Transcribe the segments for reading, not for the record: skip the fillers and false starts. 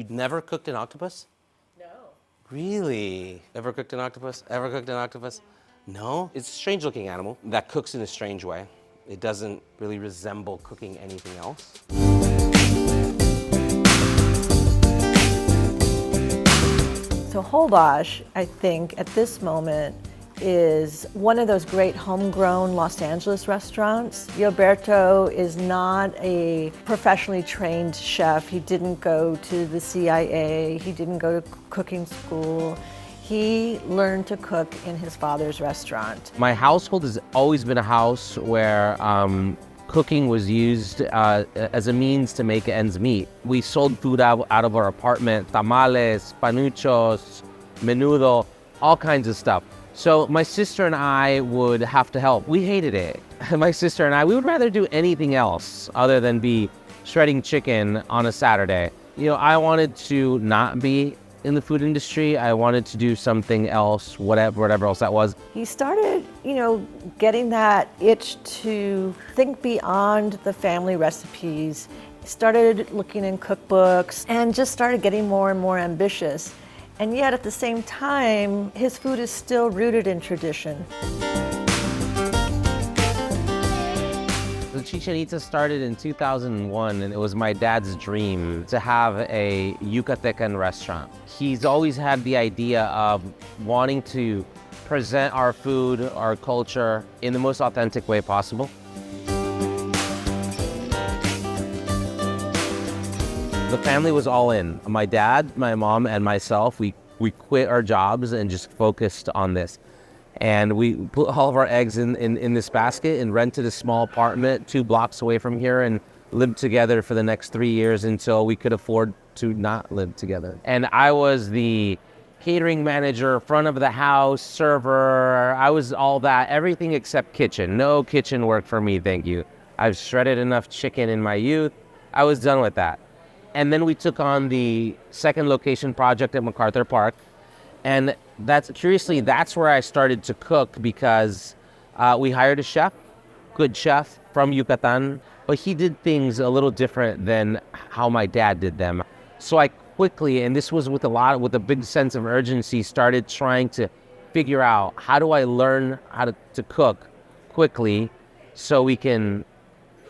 you'd never cooked an octopus? No. Really? Ever cooked an octopus? Ever cooked an octopus? No? It's a strange looking animal that cooks in a strange way. It doesn't really resemble cooking anything else. So Holbox, I think, at this moment, is one of those great homegrown Los Angeles restaurants. Gilberto is not a professionally trained chef. He didn't go to the CIA. He didn't go to cooking school. He learned to cook in his father's restaurant. My household has always been a house where cooking was used as a means to make ends meet. We sold food out of our apartment, tamales, panuchos, menudo, all kinds of stuff. So my sister and I would have to help. We hated it. My sister and I, we would rather do anything else other than be shredding chicken on a Saturday. You know, I wanted to not be in the food industry. I wanted to do something else, whatever else that was. He started, getting that itch to think beyond the family recipes. He started looking in cookbooks and just started getting more and more ambitious. And yet at the same time, his food is still rooted in tradition. The Chichen Itza started in 2001, and it was my dad's dream to have a Yucatecan restaurant. He's always had the idea of wanting to present our food, our culture, in the most authentic way possible. The family was all in. My dad, my mom, and myself, we quit our jobs and just focused on this. And we put all of our eggs in this basket and rented a small apartment 2 blocks away from here and lived together for the next 3 years until we could afford to not live together. And I was the catering manager, front of the house, server. I was all that, everything except kitchen. No kitchen work for me, thank you. I've shredded enough chicken in my youth. I was done with that. And then we took on the second location project at MacArthur Park. And that's where I started to cook, because we hired a chef, good chef from Yucatan, but he did things a little different than how my dad did them. So I quickly, and this was with a big sense of urgency, started trying to figure out, how do I learn how to cook quickly so we can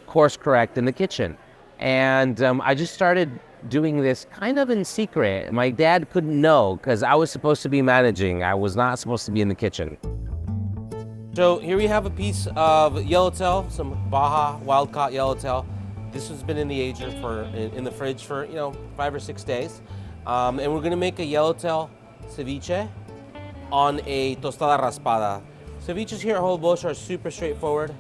course correct in the kitchen? And I just started doing this kind of in secret. My dad couldn't know, because I was supposed to be managing. I was not supposed to be in the kitchen. So here we have a piece of yellowtail, some Baja wild-caught yellowtail. This has been in the ager in the fridge for 5 or 6 days, and we're gonna make a yellowtail ceviche on a tostada raspada. Ceviches here at Holbox are super straightforward.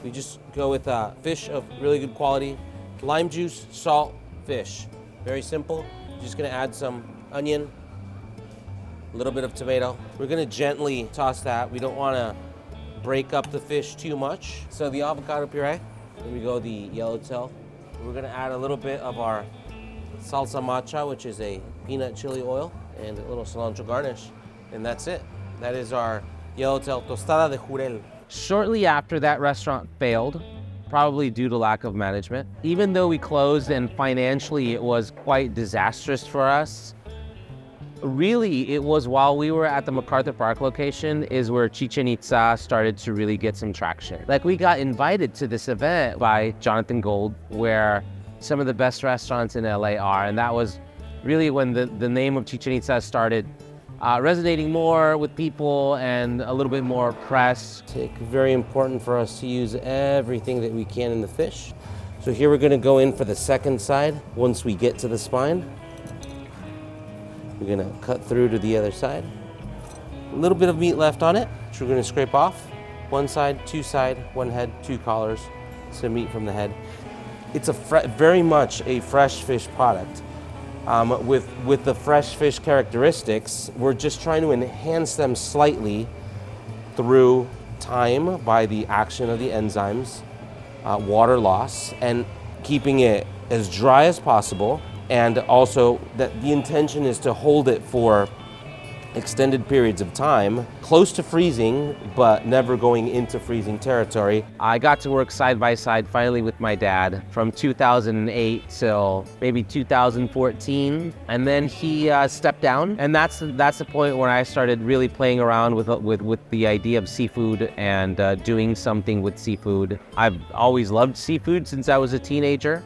We just go with fish of really good quality, lime juice, salt, fish. Very simple. Just gonna add some onion, a little bit of tomato. We're gonna gently toss that. We don't wanna break up the fish too much. So the avocado puree, then we go the yellowtail. We're gonna add a little bit of our salsa macha, which is a peanut chili oil, and a little cilantro garnish. And that's it. That is our yellowtail tostada de jurel. Shortly after that restaurant failed, probably due to lack of management. Even though we closed and financially it was quite disastrous for us, really it was while we were at the MacArthur Park location is where Chichen Itza started to really get some traction. Like, we got invited to this event by Jonathan Gold, where some of the best restaurants in LA are, and that was really when the name of Chichen Itza started resonating more with people and a little bit more press. It's very important for us to use everything that we can in the fish. So here we're gonna go in for the second side. Once we get to the spine, we're gonna cut through to the other side. A little bit of meat left on it, which we're gonna scrape off. One side, two side, one head, 2 collars, some meat from the head. It's very much a fresh fish product. With the fresh fish characteristics, we're just trying to enhance them slightly through time by the action of the enzymes, water loss, and keeping it as dry as possible. And also that the intention is to hold it for extended periods of time, close to freezing, but never going into freezing territory. I got to work side by side finally with my dad from 2008 till maybe 2014, and then he stepped down, and that's the point where I started really playing around with the idea of seafood and doing something with seafood. I've always loved seafood since I was a teenager.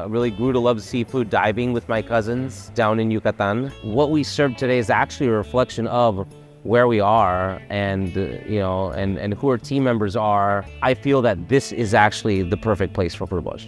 Really grew to love seafood diving with my cousins down in Yucatan. What we serve today is actually a reflection of where we are and and who our team members are. I feel that this is actually the perfect place for Holbox.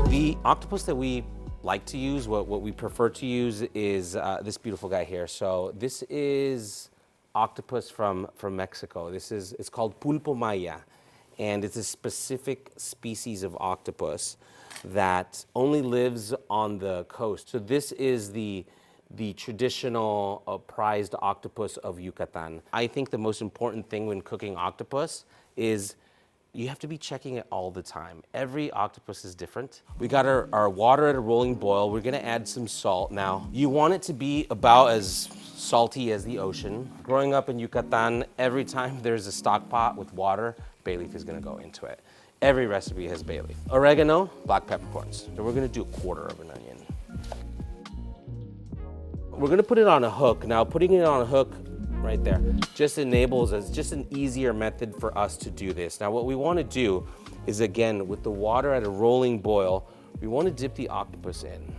The octopus that we like to use, what we prefer to use, is this beautiful guy here. So this is octopus from Mexico. It's called pulpo maya, and it's a specific species of octopus that only lives on the coast. So this is the traditional prized octopus of Yucatan. I think the most important thing when cooking octopus is you have to be checking it all the time. Every octopus is different. We got our water at a rolling boil. We're gonna add some salt. Now, you want it to be about as salty as the ocean. Growing up in Yucatan, every time there's a stock pot with water, bay leaf is gonna go into it. Every recipe has bay leaf. Oregano, black peppercorns. So we're gonna do a quarter of an onion. We're gonna put it on a hook. Now, putting it on a hook right there just enables us, just an easier method for us to do this. Now, what we wanna do is, again, with the water at a rolling boil, we wanna dip the octopus in.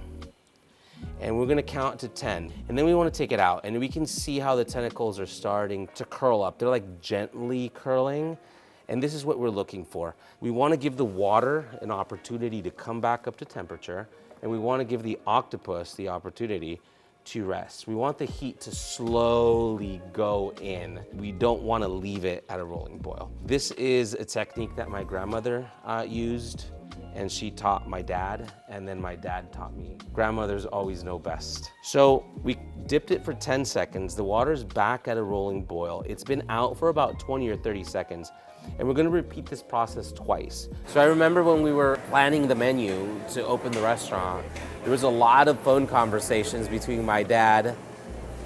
And we're gonna count to 10. And then we wanna take it out. And we can see how the tentacles are starting to curl up. They're like gently curling. And this is what we're looking for. We wanna give the water an opportunity to come back up to temperature. And we wanna give the octopus the opportunity to rest. We want the heat to slowly go in. We don't wanna leave it at a rolling boil. This is a technique that my grandmother used, and she taught my dad, and then my dad taught me. Grandmothers always know best. So we dipped it for 10 seconds. The water's back at a rolling boil. It's been out for about 20 or 30 seconds. And we're gonna repeat this process twice. So I remember when we were planning the menu to open the restaurant, there was a lot of phone conversations between my dad,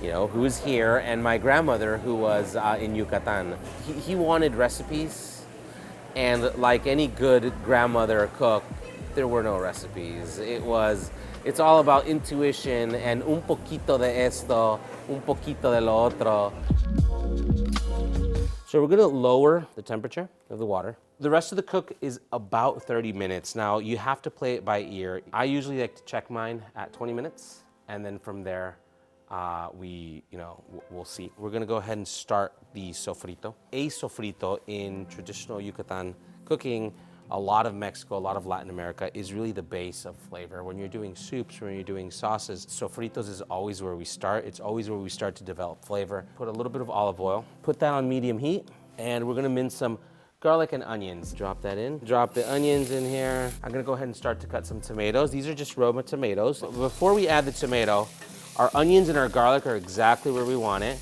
who was here, and my grandmother, who was in Yucatan. He wanted recipes, and like any good grandmother cook, there were no recipes. It's all about intuition and un poquito de esto, un poquito de lo otro. So we're gonna lower the temperature of the water. The rest of the cook is about 30 minutes. Now, you have to play it by ear. I usually like to check mine at 20 minutes, and then from there, we'll see. We're gonna go ahead and start the sofrito. A sofrito in traditional Yucatan cooking, a lot of Mexico, a lot of Latin America, is really the base of flavor. When you're doing soups, when you're doing sauces, sofritos is always where we start. It's always where we start to develop flavor. Put a little bit of olive oil, put that on medium heat, and we're gonna mince some garlic and onions. Drop that in. Drop the onions in here. I'm gonna go ahead and start to cut some tomatoes. These are just Roma tomatoes. Before we add the tomato, our onions and our garlic are exactly where we want it.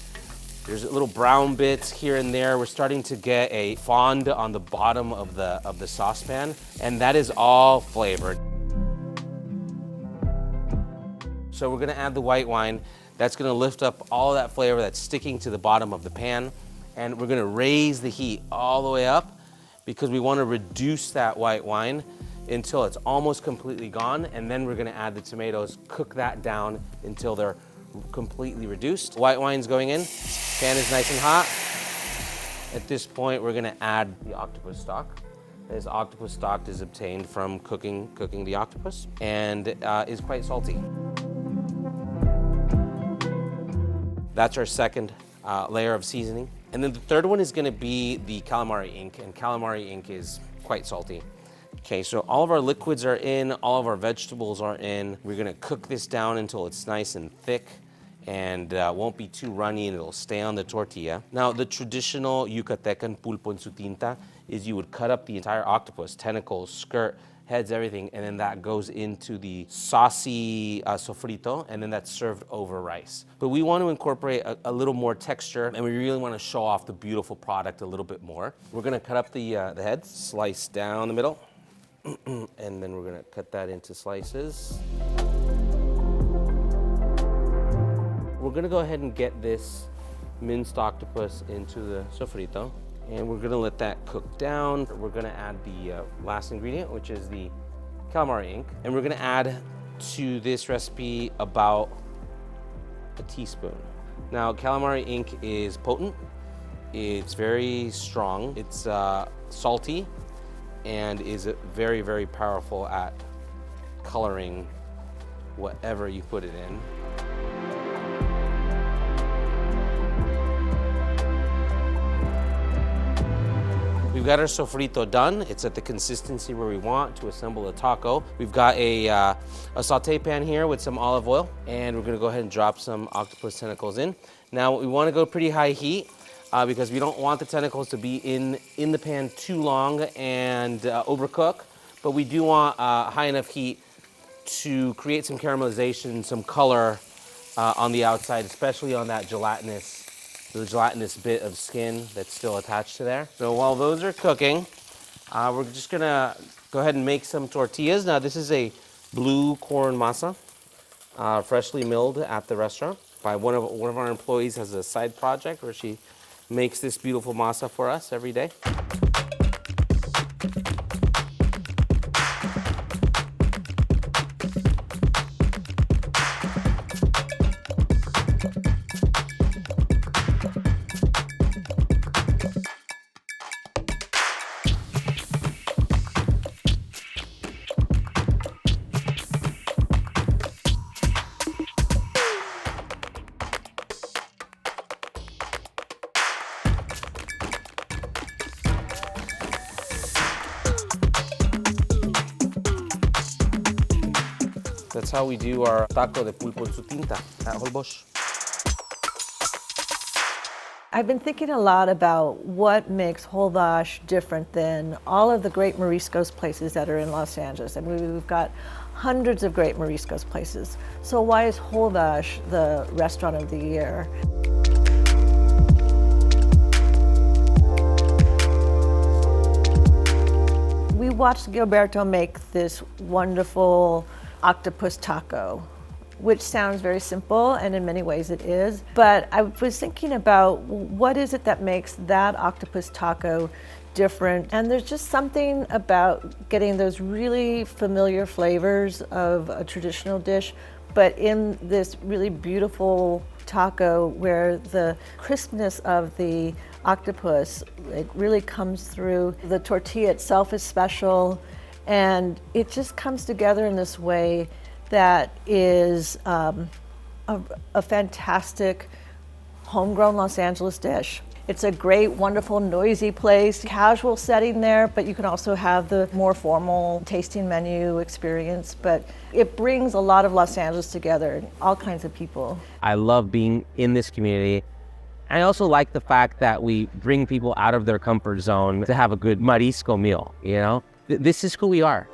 There's little brown bits here and there. We're starting to get a fond on the bottom of the saucepan, and that is all flavored. So we're gonna add the white wine. That's gonna lift up all of that flavor that's sticking to the bottom of the pan, and we're gonna raise the heat all the way up because we wanna reduce that white wine until it's almost completely gone, and then we're gonna add the tomatoes, cook that down until they're completely reduced. White wine's going in. Pan is nice and hot. At this point, we're gonna add the octopus stock. This octopus stock is obtained from cooking the octopus and is quite salty. That's our second layer of seasoning. And then the third one is gonna be the calamari ink, and calamari ink is quite salty. Okay, so all of our liquids are in, all of our vegetables are in. We're gonna cook this down until it's nice and thick and won't be too runny, and it'll stay on the tortilla. Now, the traditional Yucatecan pulpo en su tinta is you would cut up the entire octopus, tentacles, skirt, heads, everything, and then that goes into the saucy sofrito, and then that's served over rice. But we want to incorporate a little more texture, and we really want to show off the beautiful product a little bit more. We're gonna cut up the heads, slice down the middle, and then we're gonna cut that into slices. We're gonna go ahead and get this minced octopus into the sofrito, and we're gonna let that cook down. We're gonna add the last ingredient, which is the calamari ink, and we're gonna add to this recipe about a teaspoon. Now, calamari ink is potent, it's very strong, it's salty, and is very, very powerful at coloring whatever you put it in. We've got our sofrito done. It's at the consistency where we want to assemble a taco. We've got a saute pan here with some olive oil, and we're gonna go ahead and drop some octopus tentacles in. Now, we wanna go pretty high heat because we don't want the tentacles to be in the pan too long and overcook, but we do want high enough heat to create some caramelization, some color on the outside, especially on that the gelatinous bit of skin that's still attached to there. So while those are cooking, we're just gonna go ahead and make some tortillas. Now, this is a blue corn masa, freshly milled at the restaurant by one of our employees. Has a side project where she makes this beautiful masa for us every day. That's how we do our taco de pulpo en su tinta at Holbox. I've been thinking a lot about what makes Holbox different than all of the great Mariscos places that are in Los Angeles. And we've got hundreds of great Mariscos places. So why is Holbox the restaurant of the year? We watched Gilberto make this wonderful octopus taco, which sounds very simple, and in many ways it is. But I was thinking about what is it that makes that octopus taco different? And there's just something about getting those really familiar flavors of a traditional dish, but in this really beautiful taco where the crispness of the octopus really comes through. The tortilla itself is special, and it just comes together in this way that is a fantastic homegrown Los Angeles dish. It's a great, wonderful, noisy place, casual setting there, but you can also have the more formal tasting menu experience. But it brings a lot of Los Angeles together, all kinds of people. I love being in this community. I also like the fact that we bring people out of their comfort zone to have a good marisco meal, you know? This is who we are.